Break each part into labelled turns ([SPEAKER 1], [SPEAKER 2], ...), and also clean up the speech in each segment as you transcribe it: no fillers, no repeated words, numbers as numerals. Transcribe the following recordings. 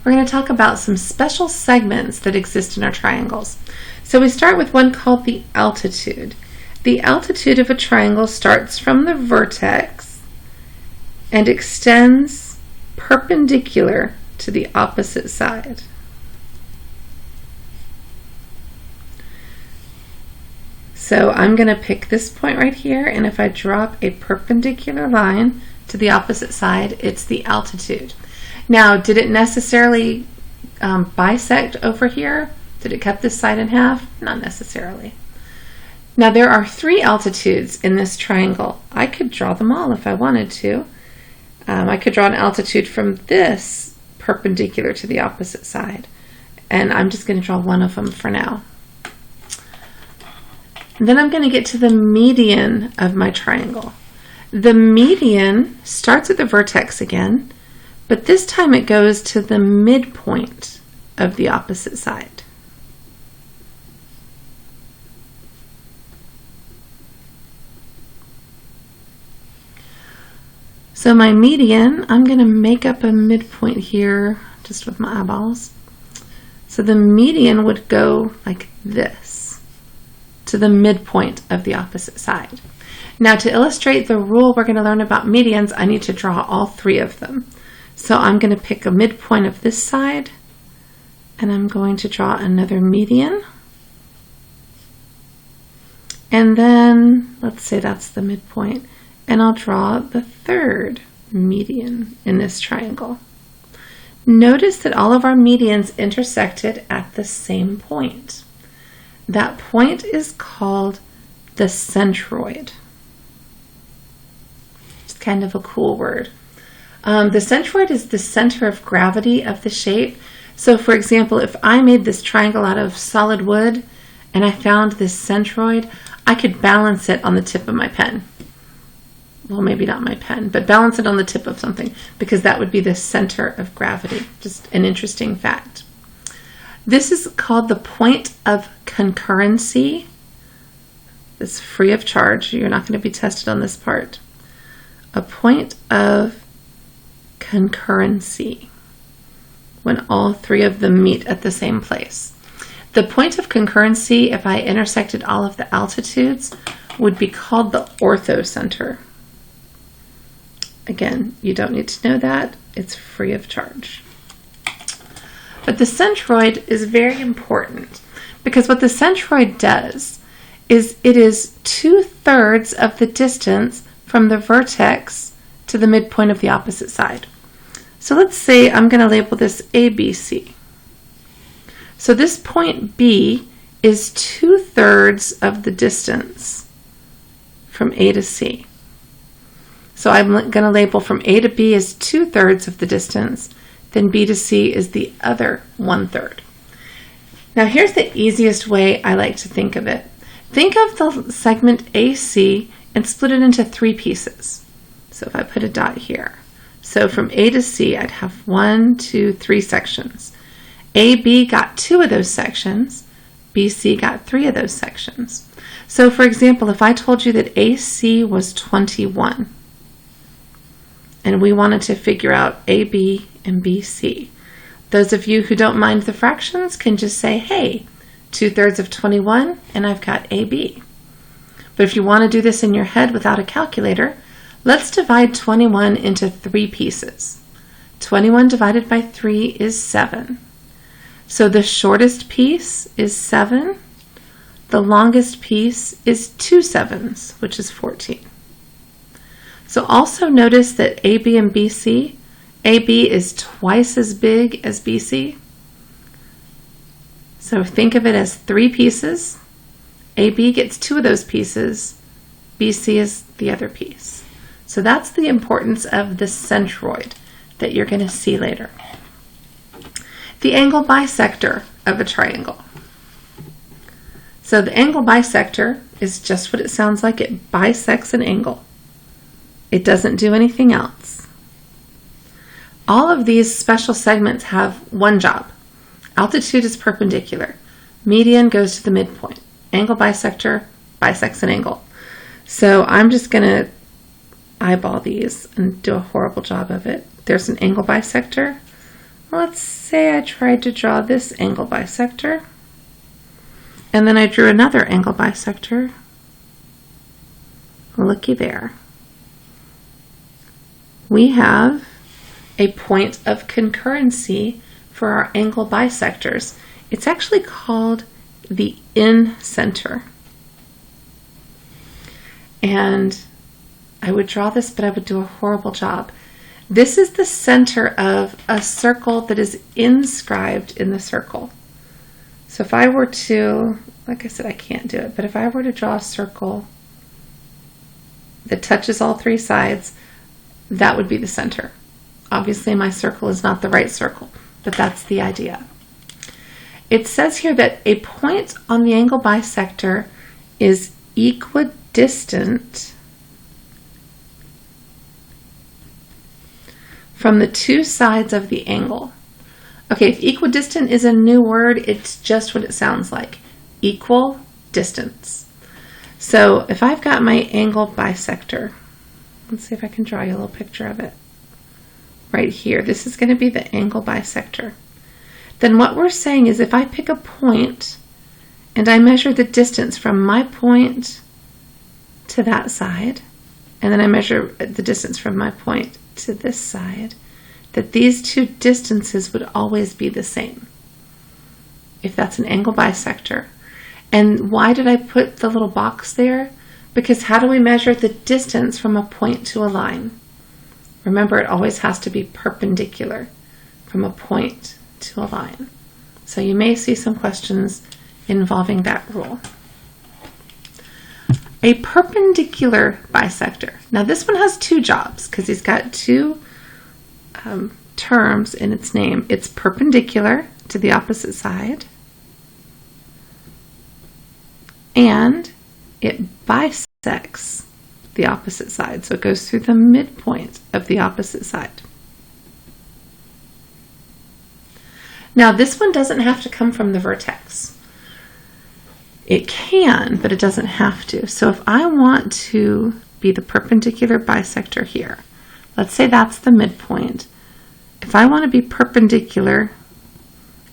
[SPEAKER 1] we're going to talk about some special segments that exist in our triangles. So we start with one called the altitude. The altitude of a triangle starts from the vertex and extends perpendicular to the opposite side. So I'm going to pick this point right here, and if I drop a perpendicular line to the opposite side, it's the altitude. Now, did it necessarily bisect over here? Did it cut this side in half? Not necessarily. Now, there are 3 altitudes in this triangle. I could draw them all if I wanted to. I could draw an altitude from this perpendicular to the opposite side, and I'm just going to draw one of them for now. Then I'm going to get to the median of my triangle. The median starts at the vertex again, but this time it goes to the midpoint of the opposite side. So my median, I'm going to make up a midpoint here just with my eyeballs. So the median would go like this, to the midpoint of the opposite side. Now, to illustrate the rule we're going to learn about medians, I need to draw all 3 of them. So I'm going to pick a midpoint of this side, and I'm going to draw another median. And then, let's say that's the midpoint, and I'll draw the 3rd median in this triangle. Notice that all of our medians intersected at the same point. That point is called the centroid. It's kind of a cool word. The centroid is the center of gravity of the shape. So for example, if I made this triangle out of solid wood and I found this centroid, I could balance it on the tip of my pen. Well, maybe not my pen, but balance it on the tip of something, because that would be the center of gravity. Just an interesting fact. This is called the point of concurrency. It's free of charge. You're not going to be tested on this part. A point of concurrency, when all 3 of them meet at the same place. The point of concurrency, if I intersected all of the altitudes, would be called the orthocenter. Again, you don't need to know that. It's free of charge. But the centroid is very important, because what the centroid does is it is 2/3 of the distance from the vertex to the midpoint of the opposite side. So let's say I'm going to label this ABC. So this point B is 2/3 of the distance from A to C. So I'm going to label from A to B as 2/3 of the distance, then B to C is the other 1/3. Now here's the easiest way I like to think of it. Think of the segment AC and split it into 3 pieces. So if I put a dot here, so from A to C I'd have 1, 2, 3 sections. AB got 2 of those sections, BC got 3 of those sections. So for example, if I told you that AC was 21, and we wanted to figure out AB and BC. Those of you who don't mind the fractions can just say, hey, 2/3 of 21, and I've got AB. But if you want to do this in your head without a calculator, let's divide 21 into 3 pieces. 21 divided by 3 is 7. So the shortest piece is 7. The longest piece is 2 7s, which is 14. So also notice that AB and BC, AB is twice as big as BC. So think of it as 3 pieces. AB gets 2 of those pieces. BC is the other piece. So that's the importance of the centroid that you're going to see later. The angle bisector of a triangle. So the angle bisector is just what it sounds like. It bisects an angle. It doesn't do anything else. All of these special segments have one job. Altitude is perpendicular. Median goes to the midpoint. Angle bisector bisects an angle. So I'm just going to eyeball these and do a horrible job of it. There's an angle bisector. let's say I tried to draw this angle bisector, and then I drew another angle bisector. Looky there. We have a point of concurrency for our angle bisectors. It's actually called the in-center. And I would draw this, but I would do a horrible job. This is the center of a circle that is inscribed in the circle. So if I were to, like I said, I can't do it, but if I were to draw a circle that touches all three sides, that would be the center. Obviously, my circle is not the right circle, but that's the idea. It says here that a point on the angle bisector is equidistant from the two sides of the angle. Okay, if equidistant is a new word, it's just what it sounds like. Equal distance. So if I've got my angle bisector, let's see if I can draw you a little picture of it. Right here, this is going to be the angle bisector. Then what we're saying is if I pick a point and I measure the distance from my point to that side, and then I measure the distance from my point to this side, that these two distances would always be the same if that's an angle bisector. And why did I put the little box there? Because how do we measure the distance from a point to a line? Remember, it always has to be perpendicular from a point to a line. So you may see some questions involving that rule. A perpendicular bisector. Now this one has two jobs because he's got two terms in its name. It's perpendicular to the opposite side, and it bisects the opposite side. So it goes through the midpoint of the opposite side. Now this one doesn't have to come from the vertex. It can, but it doesn't have to. So if I want to be the perpendicular bisector here, let's say that's the midpoint. If I want to be perpendicular,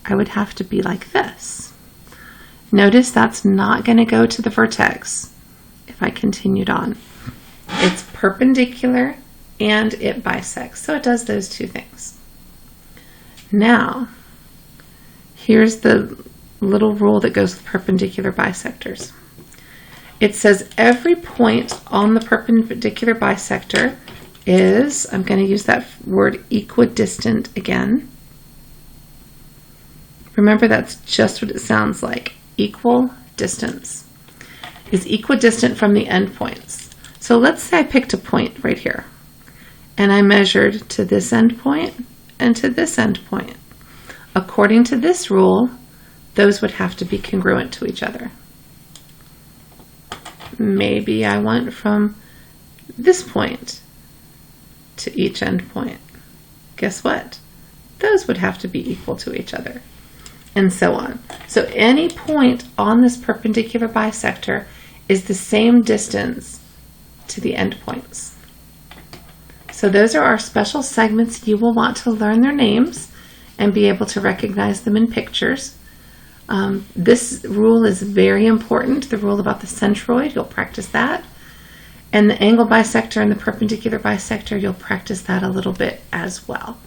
[SPEAKER 1] I would have to be like this. Notice that's not going to go to the vertex if I continued on. It's perpendicular and it bisects. So it does those two things. Now, here's the little rule that goes with perpendicular bisectors. It says every point on the perpendicular bisector is, I'm going to use that word equidistant again. Remember, that's just what it sounds like. Equal distance is equidistant from the endpoints. So let's say I picked a point right here and I measured to this endpoint and to this endpoint. According to this rule, those would have to be congruent to each other. Maybe I went from this point to each endpoint. Guess what? Those would have to be equal to each other, and so on. So any point on this perpendicular bisector is the same distance to the endpoints. So those are our special segments. You will want to learn their names and be able to recognize them in pictures. This rule is very important, the rule about the centroid. You'll practice that. And the angle bisector and the perpendicular bisector, you'll practice that a little bit as well.